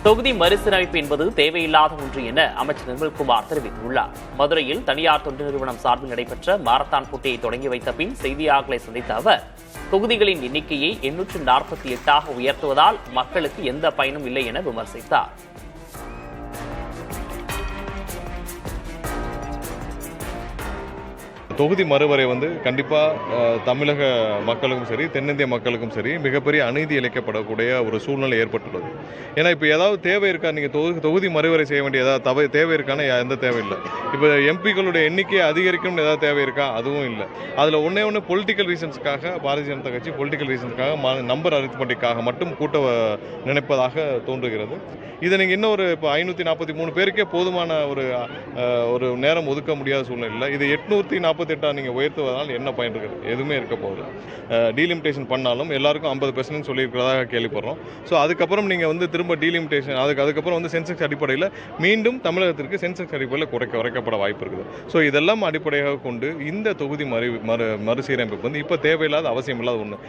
தொகுதி மறுசீரமைப்பு என்பது தேவையில்லாத ஒன்று என அமைச்சர் நிர்மல்குமார் தெரிவித்துள்ளார். மதுரையில் தனியார் தொண்டு நிறுவனம் சார்பில் நடைபெற்ற மாரத்தான் போட்டியை தொடங்கி வைத்த பின் செய்தியாளர்களை சந்தித்த அவர், தொகுதிகளின் எண்ணிக்கையை 848ஆக உயர்த்துவதால் மக்களுக்கு எந்த பயனும் இல்லை என விமர்சித்தார். தொகுதி மறுவரை கண்டிப்பாக தமிழக மக்களுக்கும் சரி, தென்னிந்திய மக்களுக்கும் சரி மிகப்பெரிய அநீதி இழைக்கப்படக்கூடிய ஒரு சூழ்நிலை ஏற்பட்டுள்ளது. ஏன்னா இப்போ ஏதாவது தேவை இருக்கா, நீங்கள் தொகுதி மறுவரை செய்ய வேண்டிய ஏதாவது தேவை இருக்கான்னு எந்த தேவை இல்லை. இப்போ எம்பிக்களுடைய எண்ணிக்கையை அதிகரிக்கணும்னு ஏதாவது தேவை இருக்கா, அதுவும் இல்லை. அதில் ஒன்று பொலிட்டிக்கல் ரீசன்ஸுக்காக பாரதிய ஜனதா கட்சி பொலிட்டிக்கல் ரீசன்ஸுக்காக நம்பர் அரித்மெட்டிக்காக மட்டும் கூட்ட நினைப்பதாக தோன்றுகிறது. இதை நீங்கள் இன்னும் இப்போ 543 பேருக்கே போதுமான ஒரு நேரம் ஒதுக்க முடியாத சூழ்நிலை. இது 848 நீங்கள் உயர்த்துவதால் என்ன பயன் இருக்குது? எதுவுமே இருக்க போகுது. டீலிமிட்டேஷன் பண்ணாலும் எல்லாருக்கும் 50% சொல்லியிருக்கிறதாக கேள்விப்படுறோம். ஸோ அதுக்கப்புறம் நீங்கள் திரும்ப டீலிமிட்டேஷன் அதுக்கப்புறம் சென்செக்ஸ் அடிப்படையில் மீண்டும் தமிழகத்திற்கு சென்செக்ஸ் அடிப்படையில் குறைக்கப்பட வாய்ப்பு இருக்குது. ஸோ இதெல்லாம் அடிப்படையாக கொண்டு இந்த தொகுதி மறுசீரமைப்பு இப்போ தேவையில்லாத அவசியம் இல்லாத ஒன்று.